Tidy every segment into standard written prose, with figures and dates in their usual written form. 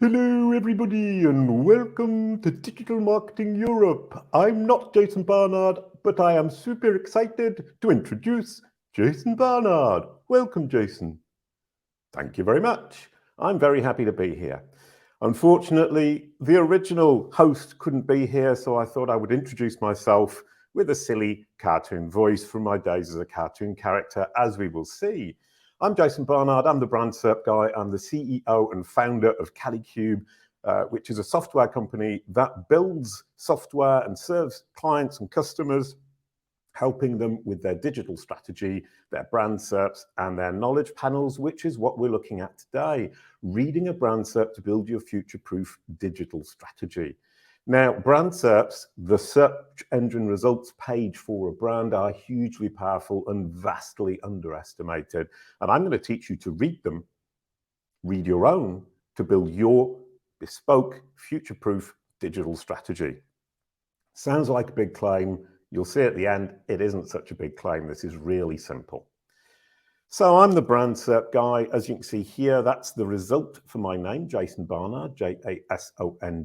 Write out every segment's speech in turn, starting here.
Hello everybody and welcome to Digital Marketing Europe. I'm not Jason Barnard, but I am super excited to introduce Jason Barnard. Welcome, Jason. Thank you very much. I'm very happy to be here. Unfortunately, the original host couldn't be here, so I thought I would introduce myself with a silly cartoon voice from my days as a cartoon character, as we will see. I'm Jason Barnard, I'm the brand SERP guy, I'm the CEO and founder of Kalicube, which is a software company that builds software and serves clients and customers, helping them with their digital strategy, their brand SERPs, and their knowledge panels, which is what we're looking at today. Reading a brand SERP to build your future-proof digital strategy. Now, brand SERPs, the search engine results page for a brand, are hugely powerful and vastly underestimated. And I'm going to teach you to read them, read your own, to build your bespoke, future-proof digital strategy. Sounds like a big claim. You'll see at the end, it isn't such a big claim. This is really simple. So I'm the brand SERP guy. As you can see here, that's the result for my name, Jason Barnard, Jasonbarnard.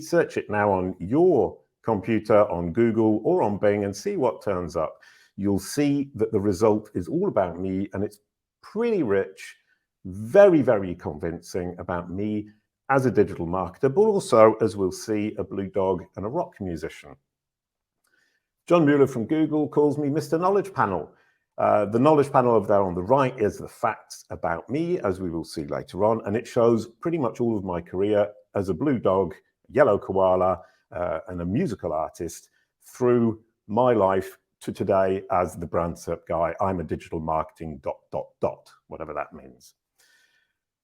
Search it now on your computer, on Google or on Bing and see what turns up. You'll see that the result is all about me and it's pretty rich, very, very convincing about me as a digital marketer, but also, as we'll see, a blue dog and a rock musician. John Mueller from Google calls me Mr. Knowledge Panel. The knowledge panel over there on the right is the facts about me, as we will see later on, and it shows pretty much all of my career as a blue dog, yellow koala, and a musical artist through my life to today as the brand SERP guy. I'm a digital marketing ... whatever that means.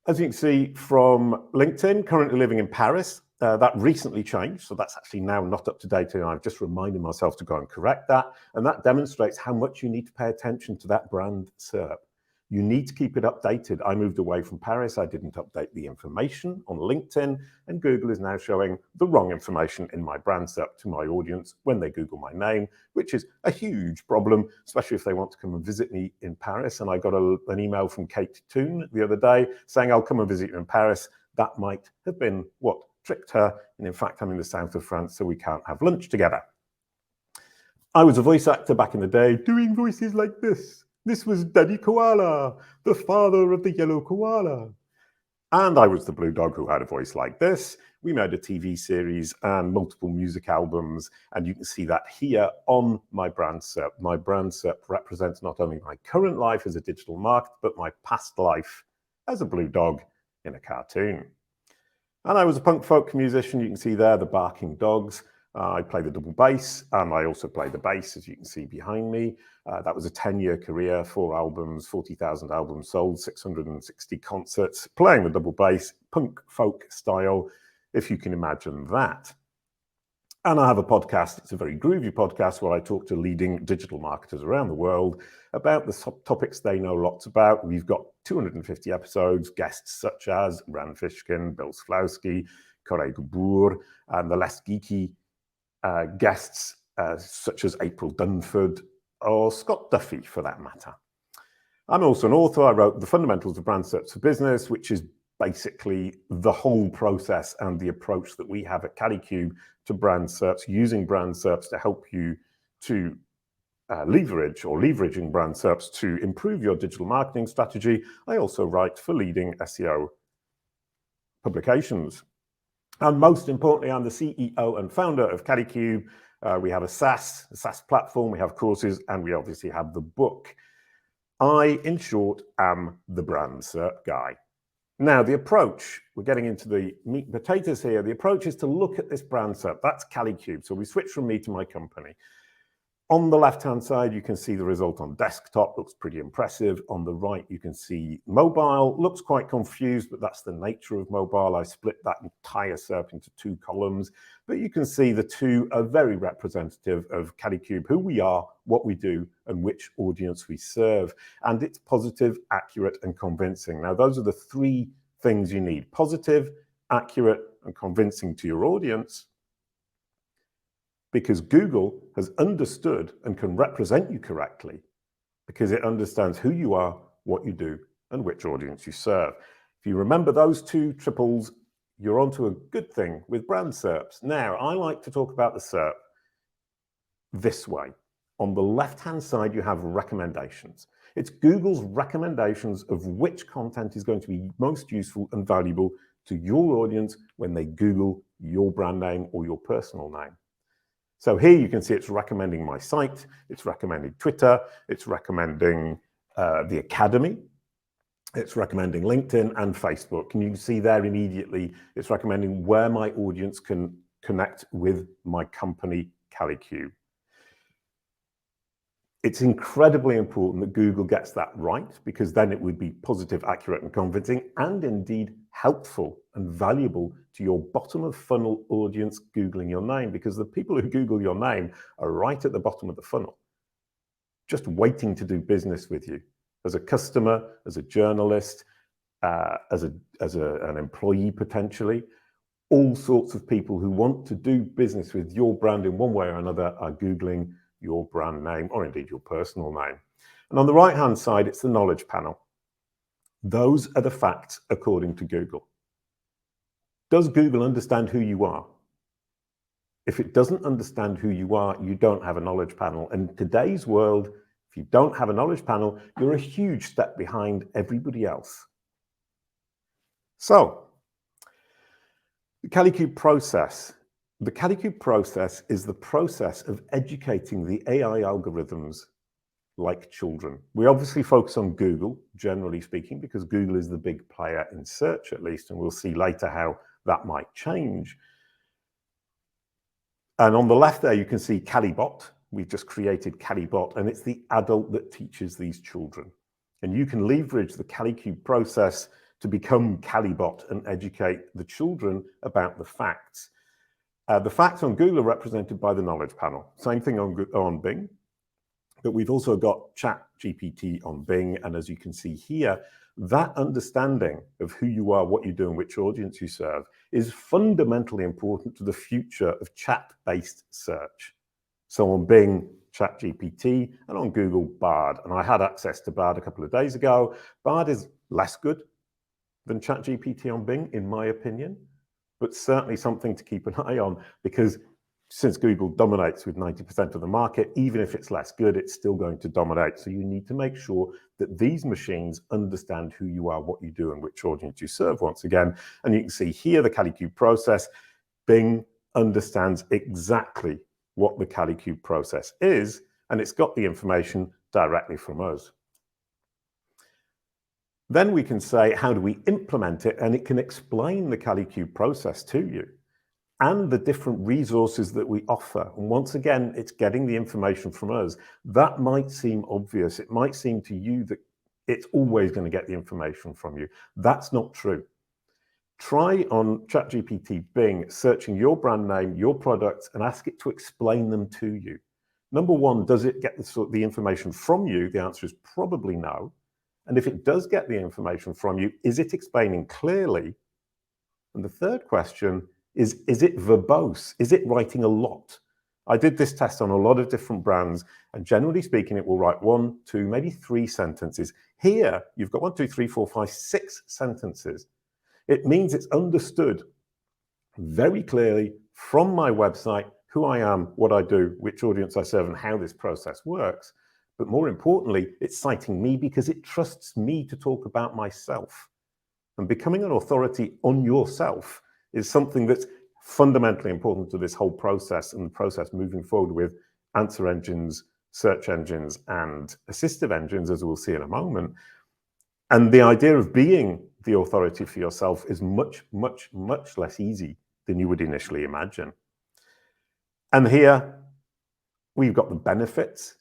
As you can see from LinkedIn, currently living in Paris. That recently changed, so that's actually now not up to date, and I've just reminded myself to go and correct that. And that demonstrates how much you need to pay attention to that brand SERP. You need to keep it updated. I moved away from Paris. I didn't update the information on LinkedIn, and Google is now showing the wrong information in my brand SERP to my audience when they Google my name, which is a huge problem, especially if they want to come and visit me in Paris. And I got an email from Kate Toon the other day saying, I'll come and visit you in Paris. That might have been what tricked her, and in fact, I'm in the south of France, so we can't have lunch together. I was a voice actor back in the day, doing voices like this. This was Daddy Koala, the father of the yellow koala. And I was the blue dog who had a voice like this. We made a TV series and multiple music albums, and you can see that here on my brand SERP. My brand SERP represents not only my current life as a digital marketer, but my past life as a blue dog in a cartoon. And I was a punk folk musician. You can see there the barking dogs. I play the double bass, and I also play the bass, as you can see behind me. That was a 10-year career, 4 albums, 40,000 albums sold, 660 concerts, playing the double bass, punk folk style, if you can imagine that. And I have a podcast. It's a very groovy podcast where I talk to leading digital marketers around the world about the topics they know lots about. We've got 250 episodes, guests such as Rand Fishkin, Bill Slawski, Corey Gabor, and the less geeky guests such as April Dunford or Scott Duffy, for that matter. I'm also an author. I wrote The Fundamentals of Brand SERPs for Business, which is basically the whole process and the approach that we have at Kalicube to brand SERPs, using brand SERPs to help you to leveraging brand SERPs to improve your digital marketing strategy. I also write for leading SEO publications. And most importantly, I'm the CEO and founder of Kalicube. We have a SaaS platform, we have courses, and we obviously have the book. I, in short, am the brand SERP guy. Now, the approach, we're getting into the meat and potatoes here. The approach is to look at this brand SERP. That's Kalicube. So we switch from me to my company. On the left-hand side, you can see the result on desktop. Looks pretty impressive. On the right, you can see mobile. Looks quite confused, but that's the nature of mobile. I split that entire SERP into 2 columns. But you can see the 2 are very representative of Kalicube, who we are, what we do, and which audience we serve. And it's positive, accurate, and convincing. Now, those are the 3 things you need. Positive, accurate, and convincing to your audience. Because Google has understood and can represent you correctly because it understands who you are, what you do, and which audience you serve. If If you remember those two triples, you're onto a good thing with brand SERPs. Now, I like to talk about the SERP this way. On the left-hand side, you have recommendations. It's Google's recommendations of which content is going to be most useful and valuable to your audience when they Google your brand name or your personal name. So here you can see it's recommending my site, it's recommending Twitter, it's recommending the Academy, it's recommending LinkedIn and Facebook. And you can see there immediately, it's recommending where my audience can connect with my company, CaliQ. It's incredibly important that Google gets that right, because then it would be positive, accurate, and convincing, and indeed helpful and valuable to your bottom of funnel audience Googling your name, because the people who Google your name are right at the bottom of the funnel, just waiting to do business with you as a customer, as a journalist, as an employee potentially. All sorts of people who want to do business with your brand in one way or another are Googling your brand name, or indeed your personal name. And on the right-hand side, it's the knowledge panel. Those are the facts according to Google. Does Google understand who you are? If it doesn't understand who you are, you don't have a knowledge panel. And in today's world, if you don't have a knowledge panel, you're a huge step behind everybody else. So, the CaliQ process. The CaliQ process is the process of educating the AI algorithms like children. We obviously focus on Google, generally speaking, because Google is the big player in search, at least, and we'll see later how that might change. And on the left there, you can see CaliBot. We've just created CaliBot, and it's the adult that teaches these children. And you can leverage the CaliQ process to become CaliBot and educate the children about the facts. The facts on Google are represented by the knowledge panel. Same thing on Bing, but we've also got ChatGPT on Bing. And as you can see here, that understanding of who you are, what you do, and which audience you serve is fundamentally important to the future of chat-based search. So on Bing, ChatGPT, and on Google, Bard. And I had access to Bard a couple of days ago. Bard is less good than ChatGPT on Bing, in my opinion, but certainly something to keep an eye on, because since Google dominates with 90% of the market, even if it's less good, it's still going to dominate. So you need to make sure that these machines understand who you are, what you do, and which audience you serve once again. And you can see here the CaliQ process. Bing understands exactly what the CaliQ process is, and it's got the information directly from us. Then we can say, how do we implement it? And it can explain the CaliQ process to you and the different resources that we offer. And once again, it's getting the information from us. That might seem obvious. It might seem to you that it's always going to get the information from you. That's not true. Try on ChatGPT Bing, searching your brand name, your products, and ask it to explain them to you. Number one, does it get the information from you? The answer is probably no. And if it does get the information from you, is it explaining clearly? And the third question is it verbose? Is it writing a lot? I did this test on a lot of different brands, and generally speaking, it will write 1, 2, maybe 3 sentences. Here, you've got 1, 2, 3, 4, 5, 6 sentences. It means it's understood very clearly from my website who I am, what I do, which audience I serve, and how this process works. But more importantly, it's citing me because it trusts me to talk about myself. And becoming an authority on yourself is something that's fundamentally important to this whole process and the process moving forward with answer engines, search engines, and assistive engines, as we'll see in a moment. And the idea of being the authority for yourself is much, much, much less easy than you would initially imagine. And here we've got the benefits.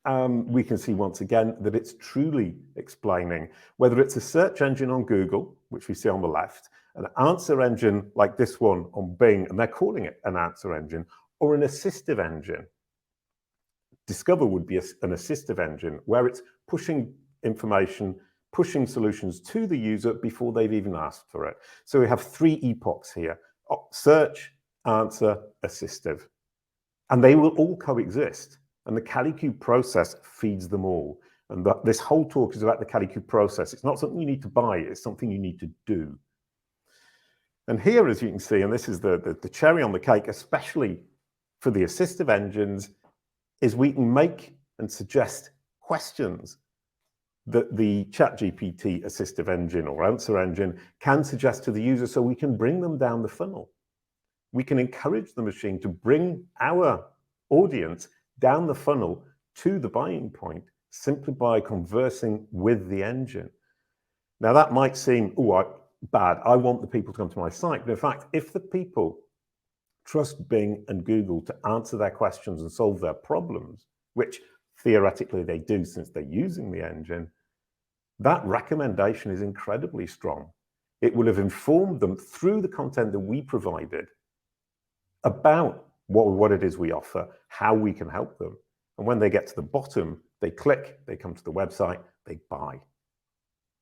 We can see once again that it's truly explaining, whether it's a search engine on Google, which we see on the left, an answer engine like this one on Bing, and they're calling it an answer engine, or an assistive engine. Discover would be an assistive engine where it's pushing information, pushing solutions to the user before they've even asked for it. So we have 3 epochs here: search, answer, assistive. And they will all coexist. And the CaliQ process feeds them all. And this whole talk is about the KDQ process. It's not something you need to buy, it's something you need to do. And here, as you can see, and this is the cherry on the cake, especially for the assistive engines, is we can make and suggest questions that the ChatGPT assistive engine or answer engine can suggest to the user, so we can bring them down the funnel. We can encourage the machine to bring our audience down the funnel to the buying point simply by conversing with the engine. Now that might seem bad. I want the people to come to my site. But in fact, if the people trust Bing and Google to answer their questions and solve their problems, which theoretically they do since they're using the engine, that recommendation is incredibly strong. It will have informed them through the content that we provided about what it is we offer, how we can help them. And when they get to the bottom, they click, they come to the website, they buy.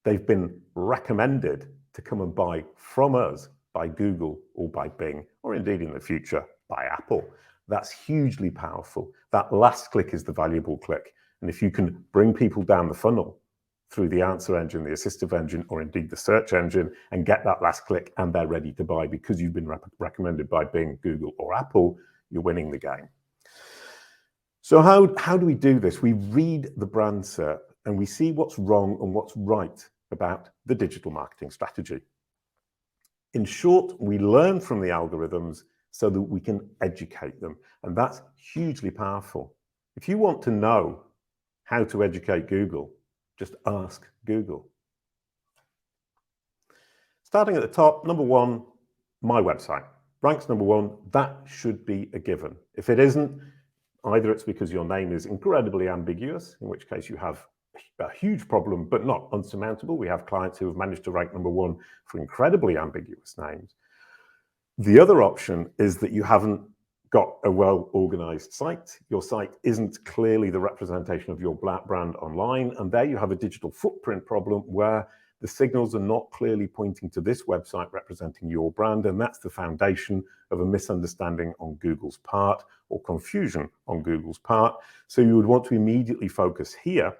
They've been recommended to come and buy from us by Google or by Bing, or indeed in the future by Apple. That's hugely powerful. That last click is the valuable click. And if you can bring people down the funnel through the answer engine, the assistive engine, or indeed the search engine, and get that last click and they're ready to buy because you've been recommended by Bing, Google, or Apple, you're winning the game. So how do we do this? We read the brand SERP and we see what's wrong and what's right about the digital marketing strategy. In short, we learn from the algorithms so that we can educate them. And that's hugely powerful. If you want to know how to educate Google, just ask Google. Starting at the top, number one, my website. Ranks number one, that should be a given. If it isn't, either it's because your name is incredibly ambiguous, in which case you have a huge problem, but not unsurmountable. We have clients who have managed to rank number one for incredibly ambiguous names. The other option is that you haven't got a well-organized site. Your site isn't clearly the representation of your brand online, and there you have a digital footprint problem where the signals are not clearly pointing to this website representing your brand, and that's the foundation of a misunderstanding on Google's part or confusion on Google's part. So you would want to immediately focus here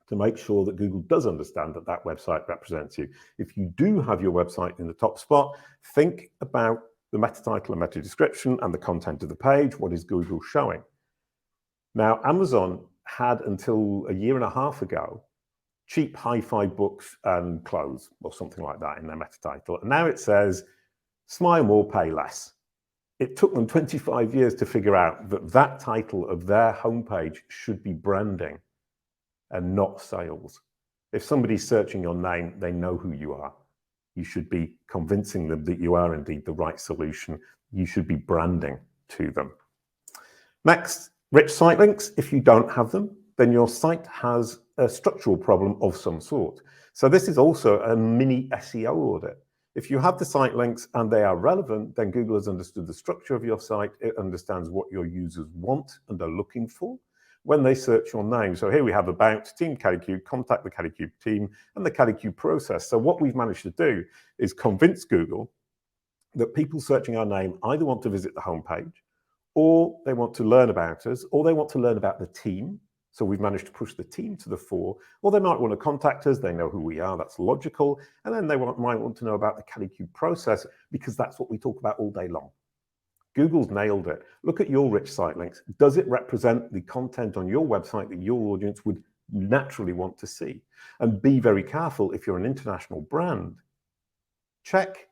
to make sure that Google does understand that that website represents you. If you do have your website in the top spot, think about the meta title and meta description and the content of the page. What is Google showing? Now, Amazon had until a year and a half ago cheap hi-fi books and clothes or something like that in their meta title. And now it says, smile more, pay less. It took them 25 years to figure out that that title of their homepage should be branding and not sales. If somebody's searching your name, they know who you are. You should be convincing them that you are indeed the right solution. You should be branding to them. Next, rich site links. If you don't have them, then your site has a structural problem of some sort. So this is also a mini SEO audit. If you have the site links and they are relevant, then Google has understood the structure of your site. It understands what your users want and are looking for when they search your name. So here we have about Team KDQ, contact the KDQ team, and the KDQ process. So what we've managed to do is convince Google that people searching our name either want to visit the homepage, or they want to learn about us, or they want to learn about the team. So we've managed to push the team to the fore, or they might want to contact us. They know who we are. That's logical. And then they might want to know about the KDQ process because that's what we talk about all day long. Google's nailed it. Look at your rich site links. Does it represent the content on your website that your audience would naturally want to see? And be very careful if you're an international brand. Check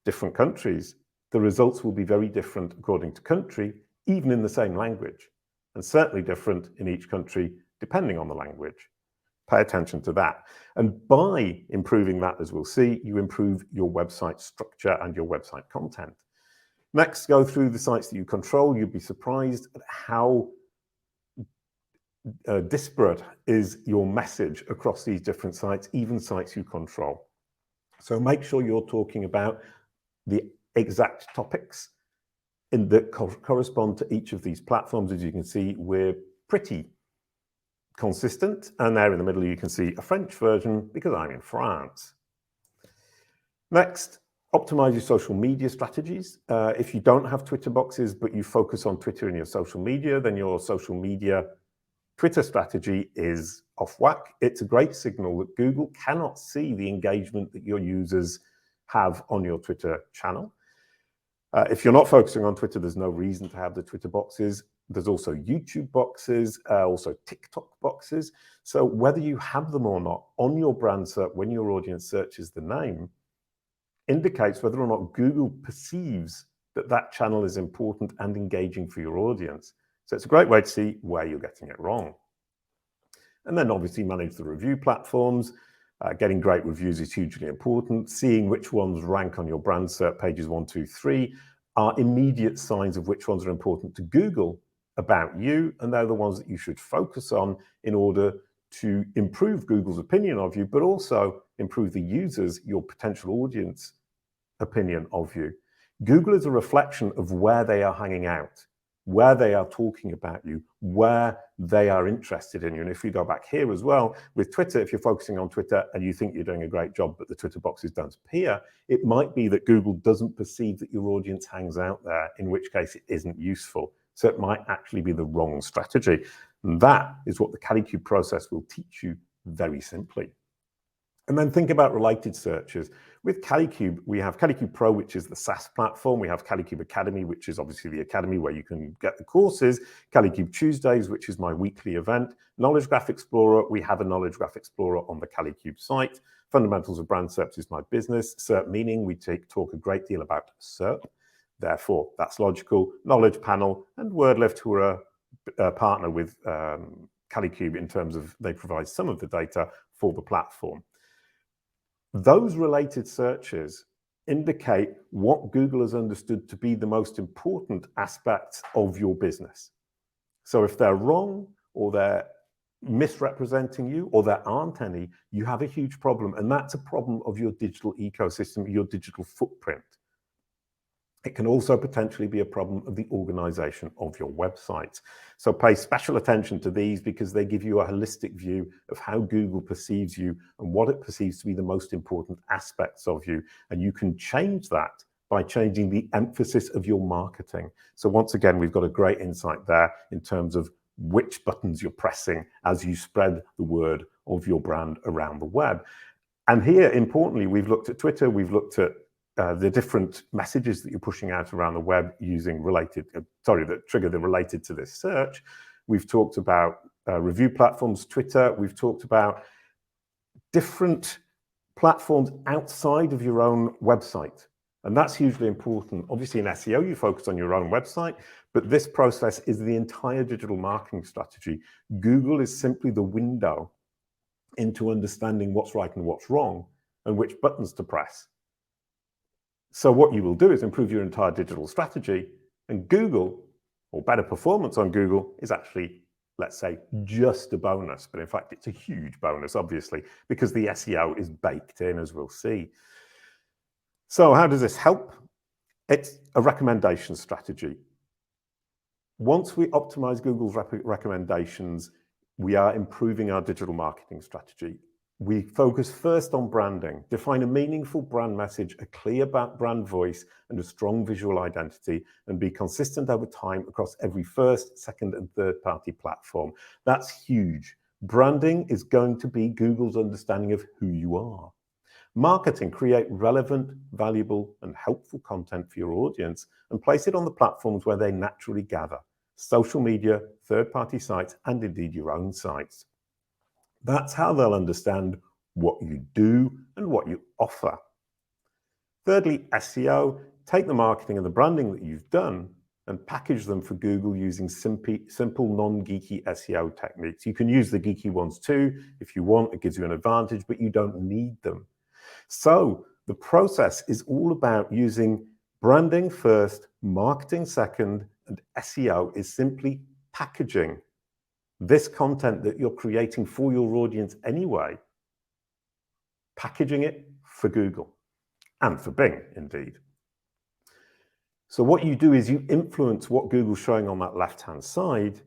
different countries. The results will be very different according to country, even in the same language, and certainly different in each country depending on the language. Pay attention to that. And by improving that, as we'll see, you improve your website structure and your website content. Next, go through the sites that you control. You'd be surprised at how disparate is your message across these different sites, even sites you control. So make sure you're talking about the exact topics that correspond to each of these platforms. As you can see, we're pretty consistent. And there in the middle, you can see a French version because I'm in France. Next, optimize your social media strategies. If you don't have Twitter boxes, but you focus on Twitter in your social media, then your social media Twitter strategy is off whack, it's a great signal that Google cannot see the engagement that your users have on your Twitter channel. If you're not focusing on Twitter, there's no reason to have the Twitter boxes. There's also YouTube boxes, also TikTok boxes. So whether you have them or not on your brand SERP, when your audience searches the name, indicates whether or not Google perceives that that channel is important and engaging for your audience. So it's a great way to see where you're getting it wrong. And then obviously manage the review platforms. Getting great reviews is hugely important. Seeing which ones rank on your brand SERP pages 1, 2, 3 are immediate signs of which ones are important to Google about you, and they're the ones that you should focus on in order to improve Google's opinion of you, but also improve the users, your potential audience opinion of you. Google is a reflection of where they are hanging out, where they are talking about you, where they are interested in you. And if we go back here as well, with Twitter, if you're focusing on Twitter and you think you're doing a great job, but the Twitter boxes don't appear, it might be that Google doesn't perceive that your audience hangs out there, in which case it isn't useful. So it might actually be the wrong strategy. And that is what the Kalicube process will teach you very simply. And then think about related searches. With Kalicube, we have Kalicube Pro, which is the SaaS platform. We have Kalicube Academy, which is obviously the academy where you can get the courses. Kalicube Tuesdays, which is my weekly event. Knowledge Graph Explorer, we have a Knowledge Graph Explorer on the Kalicube site. Fundamentals of Brand SERP is my business. SERP meaning we talk a great deal about SERP. Therefore, that's logical. Knowledge Panel and WordLift, who are a partner with Kalicube in terms of they provide some of the data for the platform. Those related searches indicate what Google has understood to be the most important aspects of your business. So if they're wrong or they're misrepresenting you or there aren't any, you have a huge problem. And that's a problem of your digital ecosystem, your digital footprint. It can also potentially be a problem of the organization of your website. So pay special attention to these because they give you a holistic view of how Google perceives you and what it perceives to be the most important aspects of you. And you can change that by changing the emphasis of your marketing. So once again, we've got a great insight there in terms of which buttons you're pressing as you spread the word of your brand around the web. And here, importantly, we've looked at Twitter, we've looked at the different messages that you're pushing out around the web using that trigger the related to this search. We've talked about review platforms, Twitter. We've talked about different platforms outside of your own website. And that's hugely important. Obviously in SEO, you focus on your own website, but this process is the entire digital marketing strategy. Google is simply the window into understanding what's right and what's wrong and which buttons to press. So what you will do is improve your entire digital strategy, and Google, or better performance on Google, is actually, let's say, just a bonus. But in fact, it's a huge bonus, obviously, because the SEO is baked in, as we'll see. So how does this help? It's a recommendation strategy. Once we optimize Google's recommendations, we are improving our digital marketing strategy. We focus first on branding, define a meaningful brand message, a clear brand voice, and a strong visual identity, and be consistent over time across every first, second, and third-party platform. That's huge. Branding is going to be Google's understanding of who you are. Marketing, create relevant, valuable, and helpful content for your audience and place it on the platforms where they naturally gather: social media, third-party sites, and indeed your own sites. That's how they'll understand what you do and what you offer. Thirdly, SEO, take the marketing and the branding that you've done and package them for Google using simple non-geeky SEO techniques. You can use the geeky ones too if you want. It gives you an advantage, but you don't need them. So the process is all about using branding first, marketing second, and SEO is simply packaging this content that you're creating for your audience anyway, packaging it for Google and for Bing, indeed. So what you do is you influence what Google's showing on that left-hand side,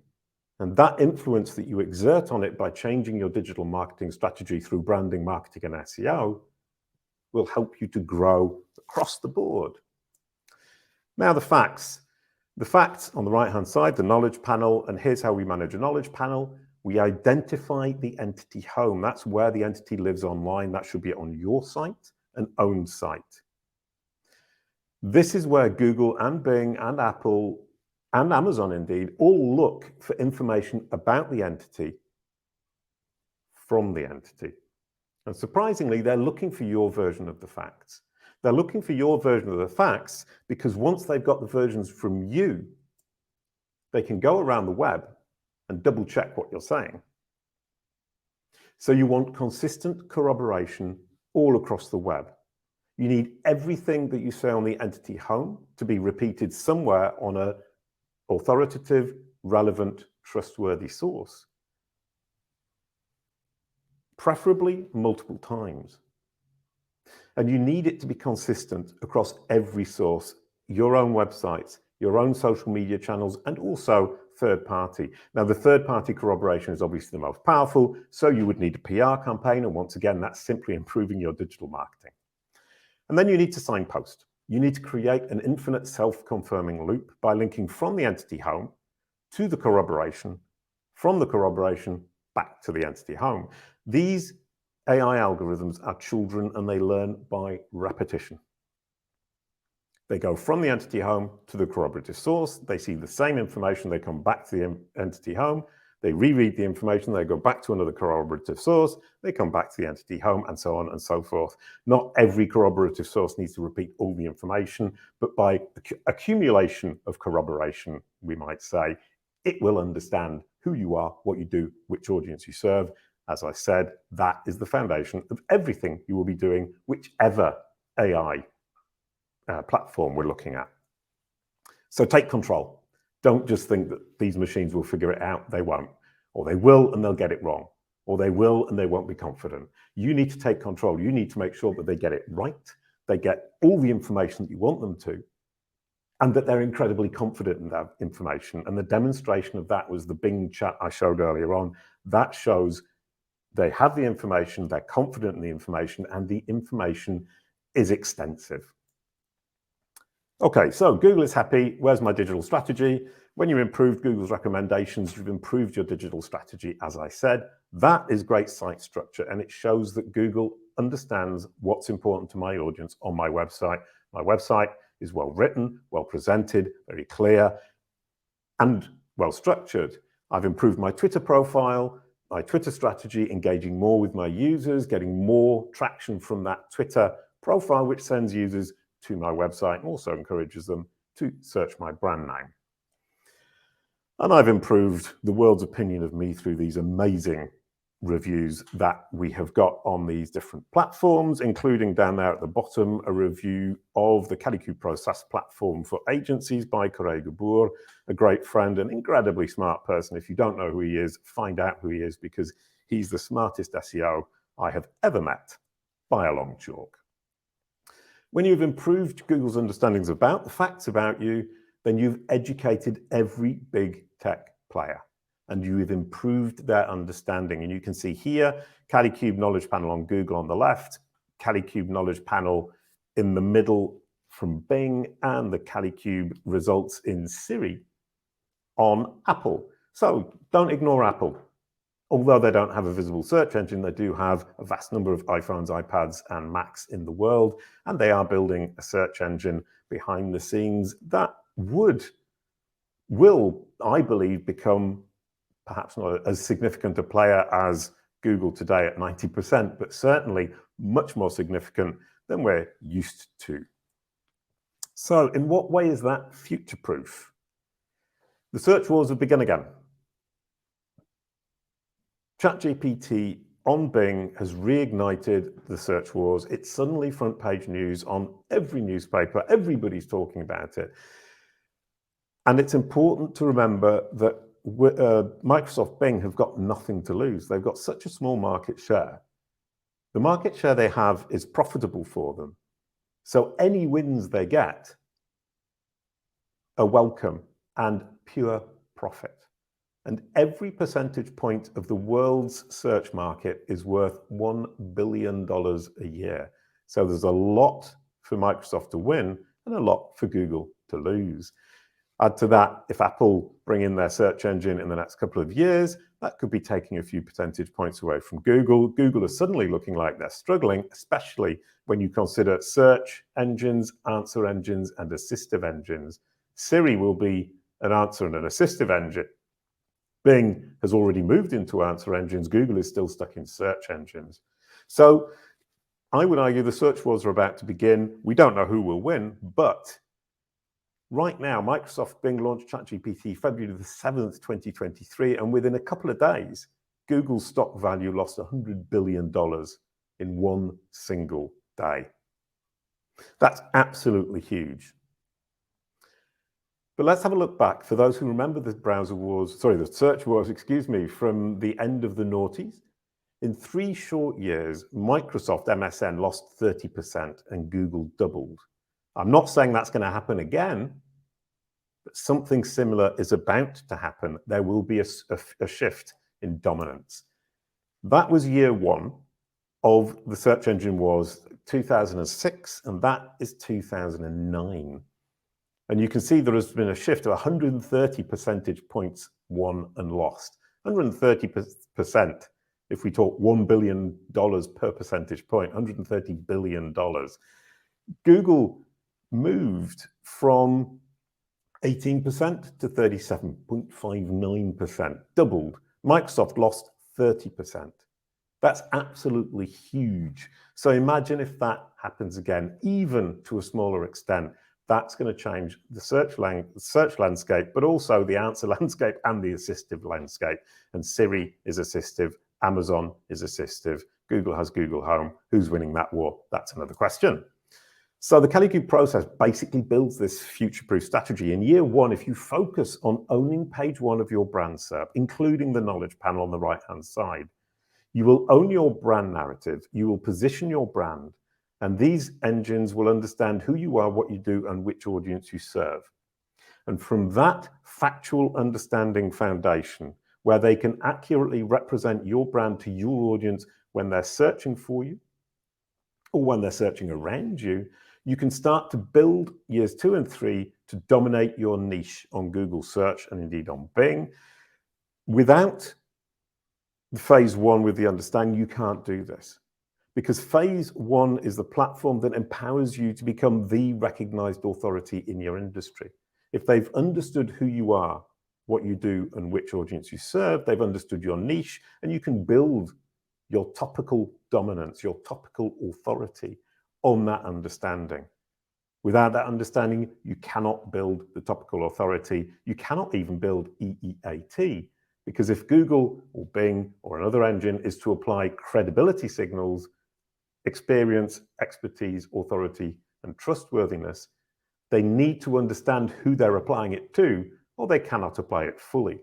and that influence that you exert on it by changing your digital marketing strategy through branding, marketing, and SEO will help you to grow across the board. Now the facts. The facts on the right-hand side, the knowledge panel, and here's how we manage a knowledge panel. We identify the entity home. That's where the entity lives online. That should be on your site, an owned site. This is where Google and Bing and Apple and Amazon indeed all look for information about the entity from the entity. And surprisingly, they're looking for your version of the facts. They're looking for your version of the facts because once they've got the versions from you, they can go around the web and double check what you're saying. So you want consistent corroboration all across the web. You need everything that you say on the entity home to be repeated somewhere on an authoritative, relevant, trustworthy source. Preferably multiple times. And you need it to be consistent across every source, your own websites, your own social media channels, and also third party. Now, the third party corroboration is obviously the most powerful, so you would need a PR campaign, and once again, that's simply improving your digital marketing. And then you need to signpost. You need to create an infinite self-confirming loop by linking from the entity home to the corroboration, from the corroboration back to the entity home. These AI algorithms are children and they learn by repetition. They go from the entity home to the corroborative source. They see the same information. They come back to the entity home. They reread the information. They go back to another corroborative source. They come back to the entity home, and so on and so forth. Not every corroborative source needs to repeat all the information, but by accumulation of corroboration, we might say, it will understand who you are, what you do, which audience you serve. As I said, that is the foundation of everything you will be doing, whichever AI platform we're looking at. So take control. Don't just think that these machines will figure it out. They won't. Or they will and they'll get it wrong. Or they will and they won't be confident. You need to take control. You need to make sure that they get it right. They get all the information that you want them to, and that they're incredibly confident in that information. And the demonstration of that was the Bing chat I showed earlier on. That shows they have the information, they're confident in the information, and the information is extensive. Okay, so Google is happy. Where's my digital strategy? When you improved Google's recommendations, you've improved your digital strategy, as I said. That is great site structure, and it shows that Google understands what's important to my audience on my website. My website is well written, well presented, very clear, and well structured. I've improved my Twitter profile, my Twitter strategy, engaging more with my users, getting more traction from that Twitter profile, which sends users to my website and also encourages them to search my brand name. And I've improved the world's opinion of me through these amazing reviews that we have got on these different platforms, including down there at the bottom, a review of the Kalicube Pro SaaS platform for agencies by Corey Gabor, a great friend, an incredibly smart person. If you don't know who he is, find out who he is, because he's the smartest SEO I have ever met by a long chalk. When you've improved Google's understandings about the facts about you, then you've educated every big tech player and you've improved their understanding. And you can see here, Kalicube Knowledge Panel on Google on the left, Kalicube Knowledge Panel in the middle from Bing, and the Kalicube results in Siri on Apple. So don't ignore Apple. Although they don't have a visible search engine, they do have a vast number of iPhones, iPads, and Macs in the world, and they are building a search engine behind the scenes that will, I believe, become perhaps not as significant a player as Google today at 90%, but certainly much more significant than we're used to. So in what way is that future-proof? The search wars have begun again. ChatGPT on Bing has reignited the search wars. It's suddenly front page news on every newspaper. Everybody's talking about it. And it's important to remember that Microsoft Bing have got nothing to lose. They've got such a small market share. The market share they have is profitable for them. So any wins they get are welcome and pure profit. And every percentage point of the world's search market is worth $1 billion a year. So there's a lot for Microsoft to win and a lot for Google to lose. Add to that, if Apple bring in their search engine in the next couple of years, that could be taking a few percentage points away from Google. Google is suddenly looking like they're struggling, especially when you consider search engines, answer engines, and assistive engines. Siri will be an answer and an assistive engine. Bing has already moved into answer engines. Google is still stuck in search engines. So I would argue the search wars are about to begin. We don't know who will win, but right now, Microsoft Bing launched ChatGPT February the 7th, 2023, and within a couple of days, Google's stock value lost $100 billion in one single day. That's absolutely huge. But let's have a look back for those who remember the the search wars, from the end of the noughties. In 3 short years, Microsoft MSN lost 30% and Google doubled. I'm not saying that's going to happen again, but something similar is about to happen. There will be a shift in dominance. That was year 1 of the search engine wars, 2006, and that is 2009. And you can see there has been a shift of 130 percentage points won and lost. 130%, if we talk $1 billion per percentage point, $130 billion. Google moved from 18% to 37.59%, doubled. Microsoft lost 30%. That's absolutely huge. So imagine if that happens again, even to a smaller extent. That's going to change the search landscape, but also the answer landscape and the assistive landscape. And Siri is assistive, Amazon is assistive, Google has Google Home. Who's winning that war? That's another question. So the Kalicube process basically builds this future-proof strategy. In year 1, if you focus on owning page 1 of your brand SERP, including the knowledge panel on the right-hand side, you will own your brand narrative, you will position your brand, and these engines will understand who you are, what you do, and which audience you serve. And from that factual understanding foundation, where they can accurately represent your brand to your audience when they're searching for you, or when they're searching around you, you can start to build years 2 and 3 to dominate your niche on Google search and indeed on Bing. Without the phase 1 with the understanding, you can't do this. Because phase 1 is the platform that empowers you to become the recognized authority in your industry. If they've understood who you are, what you do, and which audience you serve, they've understood your niche, and you can build your topical dominance, your topical authority on that understanding. Without that understanding, you cannot build the topical authority. You cannot even build EEAT, because if Google or Bing or another engine is to apply credibility signals, experience, expertise, authority, and trustworthiness, they need to understand who they're applying it to, or they cannot apply it fully.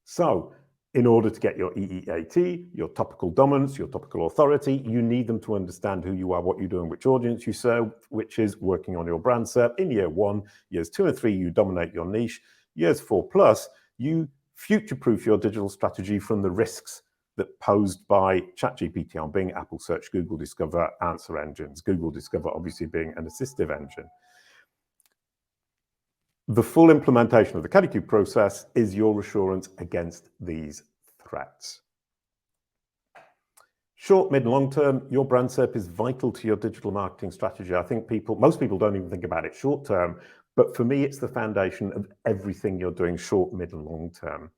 So, in order to get your EEAT, your topical dominance, your topical authority, you need them to understand who you are, what you do, and which audience you serve, which is working on your brand SERP. In year 1, years 2 and 3, you dominate your niche. Years 4 plus, you future-proof your digital strategy from the risks that posed by ChatGPT on Bing, Apple Search, Google Discover, answer engines. Google Discover obviously being an assistive engine. The full implementation of the Kalicube process is your assurance against these threats. Short, mid, and long term, your brand SERP is vital to your digital marketing strategy. I think most people don't even think about it short term, but for me, it's the foundation of everything you're doing short, mid, and long term.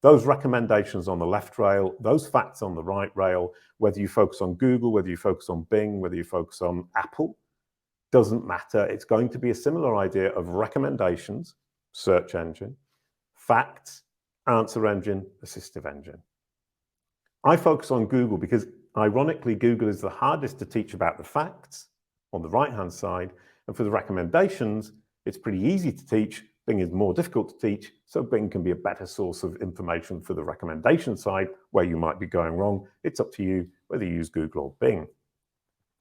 Those recommendations on the left rail, those facts on the right rail, whether you focus on Google, whether you focus on Bing, whether you focus on Apple, doesn't matter. It's going to be a similar idea of recommendations, search engine, facts, answer engine, assistive engine. I focus on Google because, ironically, Google is the hardest to teach about the facts on the right-hand side, and for the recommendations, it's pretty easy to teach. Bing is more difficult to teach, so Bing can be a better source of information for the recommendation side where you might be going wrong. It's up to you whether you use Google or Bing.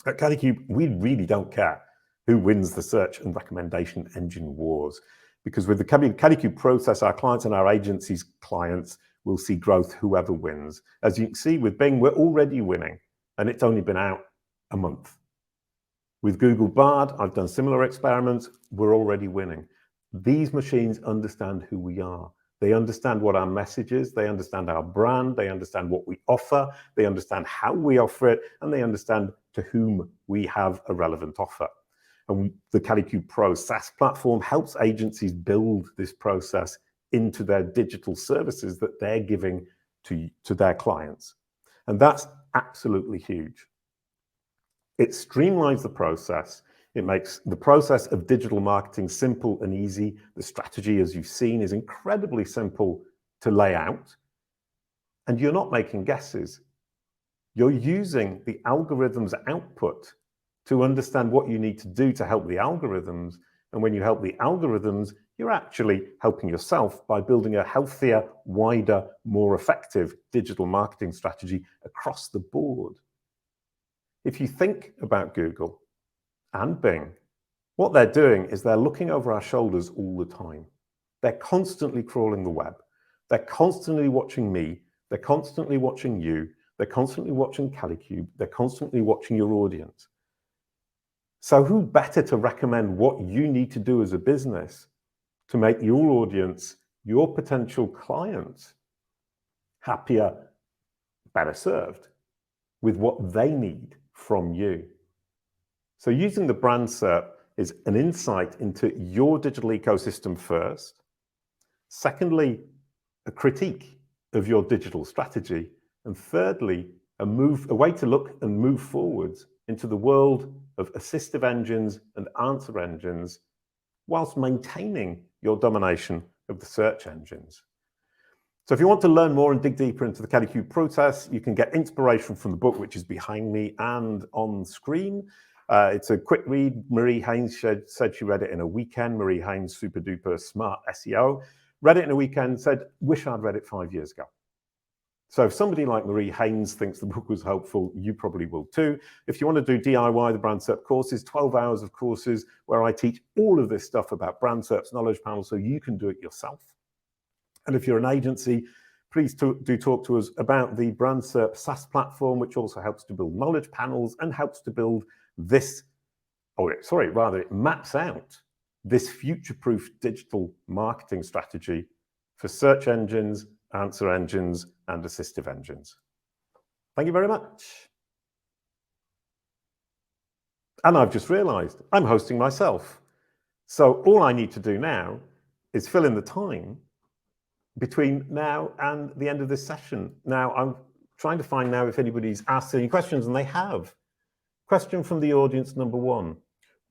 At Kalicube, we really don't care who wins the search and recommendation engine wars, because with the Kalicube process, our clients and our agencies' clients will see growth whoever wins. As you can see with Bing, we're already winning, and it's only been out a month. With Google Bard, I've done similar experiments, we're already winning. These machines understand who we are. They understand what our message is, they understand our brand, they understand what we offer, they understand how we offer it, and they understand to whom we have a relevant offer. And the Kalicube Pro SaaS platform helps agencies build this process into their digital services that they're giving to their clients. And that's absolutely huge. It streamlines the process. It makes the process of digital marketing simple and easy. The strategy, as you've seen, is incredibly simple to lay out. And you're not making guesses. You're using the algorithm's output to understand what you need to do to help the algorithms. And when you help the algorithms, you're actually helping yourself by building a healthier, wider, more effective digital marketing strategy across the board. If you think about Google and Bing, what they're doing is they're looking over our shoulders all the time. They're constantly crawling the web. They're constantly watching me. They're constantly watching you. They're constantly watching Kalicube. They're constantly watching your audience. So who better to recommend what you need to do as a business to make your audience, your potential clients, happier, better served with what they need from you? So using the brand SERP is an insight into your digital ecosystem first. Secondly, a critique of your digital strategy. And thirdly, a way to look and move forwards into the world of assistive engines and answer engines, whilst maintaining your domination of the search engines. So if you want to learn more and dig deeper into the Kalicube process, you can get inspiration from the book, which is behind me and on screen. It's a quick read. Marie Haynes said she read it in a weekend. Marie Haynes, super duper smart SEO, read it in a weekend, said, wish I'd read it 5 years ago. So if somebody like Marie Haynes thinks the book was helpful, you probably will too. If you want to do DIY, the Brand SERP courses, 12 hours of courses where I teach all of this stuff about Brand SERP's knowledge panel so you can do it yourself. And if you're an agency, please do talk to us about the Brand SERP SaaS platform, which also helps to build knowledge panels and helps to build this, it maps out this future-proof digital marketing strategy for search engines, answer engines, and assistive engines. Thank you very much. And I've just realized I'm hosting myself. So all I need to do now is fill in the time between now and the end of this session. Now, I'm trying to find now if anybody's asked any questions, and they have. Question from the audience number 1.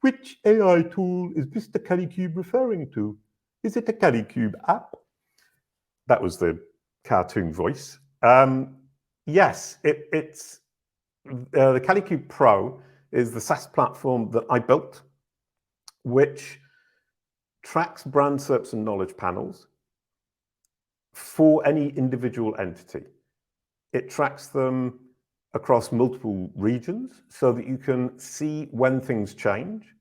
Which AI tool is Mr. Kalicube referring to? Is it a Kalicube app? That was the cartoon voice. Yes, it's the Kalicube Pro is the SaaS platform that I built, which tracks brand SERPs and knowledge panels for any individual entity. It tracks them across multiple regions so that you can see when things change,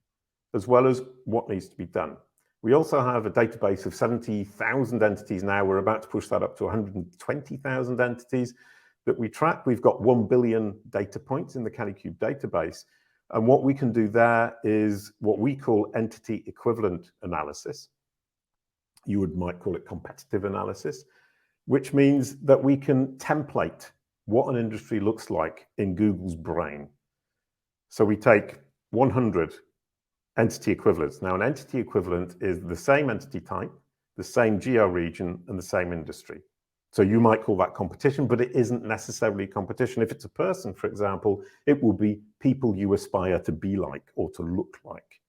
as well as what needs to be done. We also have a database of 70,000 entities now. We're about to push that up to 120,000 entities that we track. We've got 1 billion data points in the Kalicube database. And what we can do there is what we call entity equivalent analysis. You might call it competitive analysis, which means that we can template what an industry looks like in Google's brain. So we take 100 entity equivalents. Now, an entity equivalent is the same entity type, the same geo region, and the same industry. So you might call that competition, but it isn't necessarily competition. If it's a person, for example, it will be people you aspire to be like, or to look like,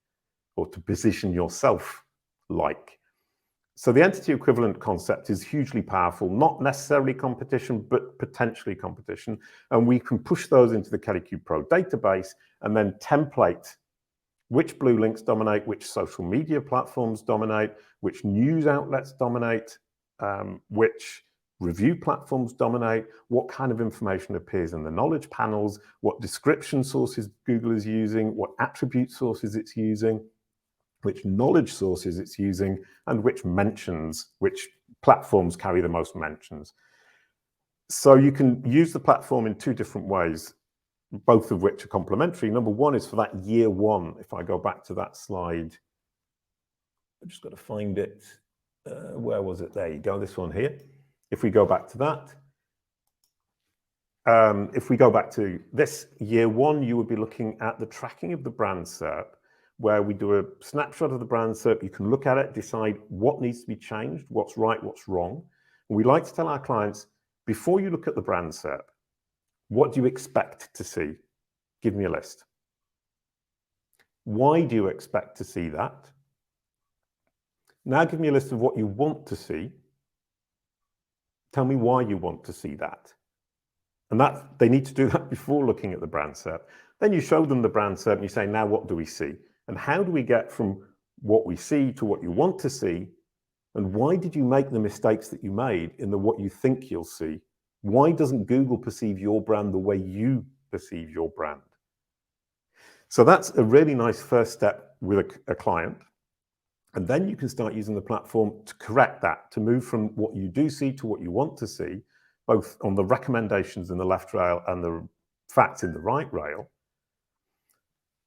or to position yourself like. So the entity equivalent concept is hugely powerful, not necessarily competition, but potentially competition. And we can push those into the Kalicube Pro database and then template which blue links dominate, which social media platforms dominate, which news outlets dominate, which review platforms dominate, what kind of information appears in the knowledge panels, what description sources Google is using, what attribute sources it's using, which knowledge sources it's using, and which platforms carry the most mentions. So you can use the platform in 2 different ways, both of which are complementary. Number 1 is for that year 1. If I go back to that slide, I've just got to find it. where was it? There you go, this one here. If we go back to that, if we go back to this year one, you would be looking at the tracking of the brand SERP, where we do a snapshot of the brand SERP. You can look at it, decide what needs to be changed, what's right, what's wrong. And we like to tell our clients, before you look at the brand SERP, what do you expect to see? Give me a list. Why do you expect to see that? Now give me a list of what you want to see. Tell me why you want to see that. And that they need to do that before looking at the brand SERP. Then you show them the brand SERP and you say, now what do we see? And how do we get from what we see to what you want to see? And why did you make the mistakes that you made in the what you think you'll see? Why doesn't Google perceive your brand the way you perceive your brand? So that's a really nice first step with a client. And then you can start using the platform to correct that, to move from what you do see to what you want to see, both on the recommendations in the left rail and the facts in the right rail.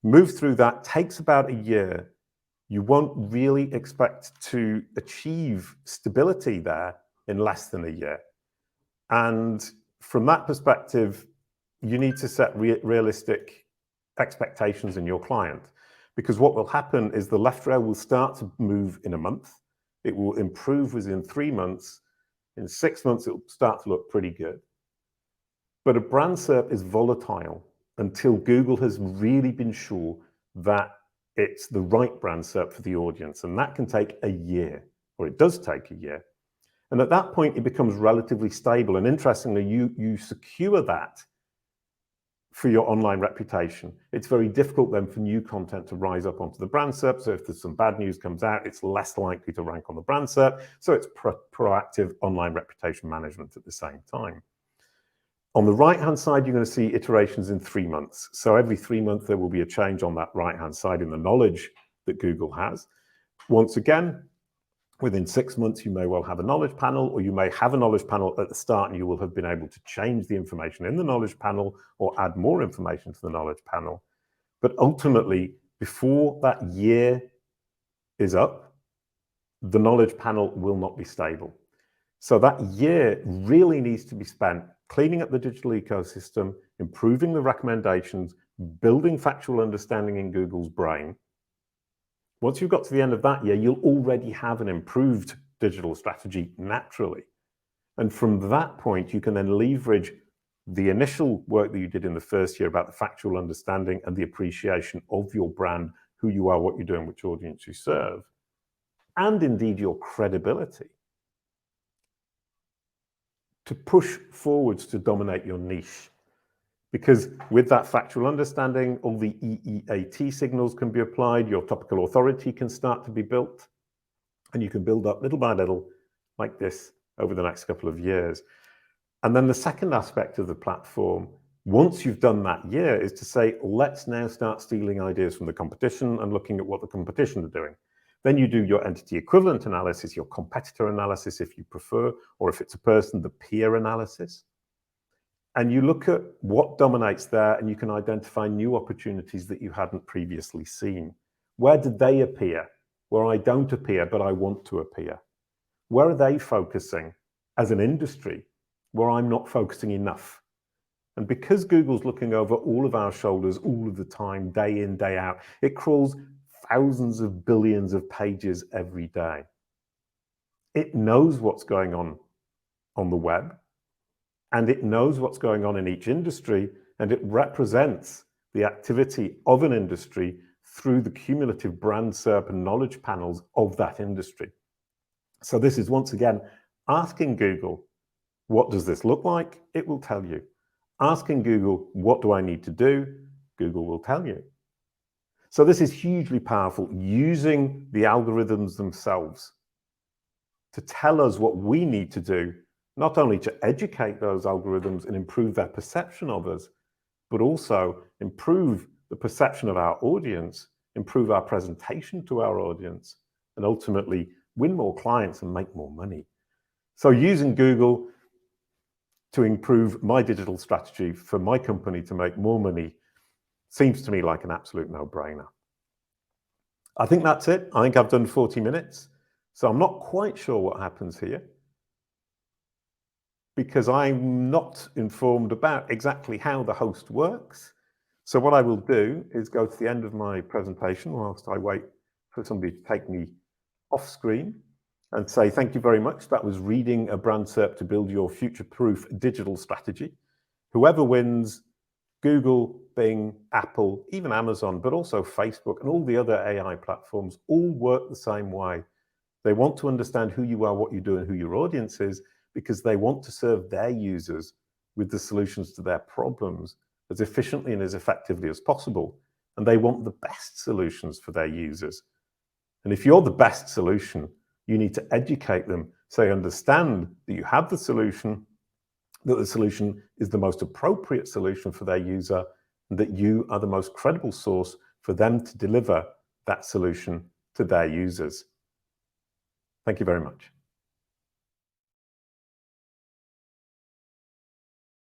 Move through that, takes about a year. You won't really expect to achieve stability there in less than a year. And from that perspective, you need to set realistic expectations in your client. Because what will happen is the left rail will start to move in a month. It will improve within 3 months. In 6 months, it will start to look pretty good. But a brand SERP is volatile until Google has really been sure that it's the right brand SERP for the audience. And that can take a year, or it does take a year. And at that point, it becomes relatively stable. And interestingly, you secure that for your online reputation. It's very difficult then for new content to rise up onto the brand SERP. So if there's some bad news comes out, it's less likely to rank on the brand SERP. So it's proactive online reputation management at the same time. On the right-hand side, you're going to see iterations in 3 months. So every 3 months, there will be a change on that right-hand side in the knowledge that Google has. Once again, within 6 months, you may well have a knowledge panel, or you may have a knowledge panel at the start and you will have been able to change the information in the knowledge panel or add more information to the knowledge panel. But ultimately, before that year is up, the knowledge panel will not be stable. So that year really needs to be spent cleaning up the digital ecosystem, improving the recommendations, building factual understanding in Google's brain. Once you've got to the end of that year, you'll already have an improved digital strategy naturally. And from that point, you can then leverage the initial work that you did in the first year about the factual understanding and the appreciation of your brand, who you are, what you're doing, which audience you serve, and indeed your credibility, to push forwards to dominate your niche. Because with that factual understanding, all the EEAT signals can be applied, your topical authority can start to be built, and you can build up little by little like this over the next couple of years. And then the second aspect of the platform, once you've done that year, is to say, let's now start stealing ideas from the competition and looking at what the competition are doing. Then you do your entity equivalent analysis, your competitor analysis if you prefer, or if it's a person, the peer analysis. And you look at what dominates there, and you can identify new opportunities that you hadn't previously seen. Where did they appear? Where I don't appear, but I want to appear. Where are they focusing as an industry, where I'm not focusing enough? And because Google's looking over all of our shoulders all of the time, day in, day out, it crawls thousands of billions of pages every day. It knows what's going on the web, and it knows what's going on in each industry, and it represents the activity of an industry through the cumulative brand SERP and knowledge panels of that industry. So this is once again asking Google, what does this look like? It will tell you. Asking Google, what do I need to do? Google will tell you. So this is hugely powerful, using the algorithms themselves to tell us what we need to do, not only to educate those algorithms and improve their perception of us, but also improve the perception of our audience, improve our presentation to our audience, and ultimately win more clients and make more money. So using Google to improve my digital strategy for my company to make more money seems to me like an absolute no-brainer. I think that's it. I think I've done 40 minutes. So I'm not quite sure what happens here, because I'm not informed about exactly how the host works. So what I will do is go to the end of my presentation whilst I wait for somebody to take me off screen and say, thank you very much. That was reading a brand SERP to build your future-proof digital strategy. Whoever wins, Google, Bing, Apple, even Amazon, but also Facebook and all the other AI platforms all work the same way. They want to understand who you are, what you do, and who your audience is, because they want to serve their users with the solutions to their problems as efficiently and as effectively as possible. And they want the best solutions for their users. And if you're the best solution, you need to educate them so they understand that you have the solution, that the solution is the most appropriate solution for their user, and that you are the most credible source for them to deliver that solution to their users. Thank you very much.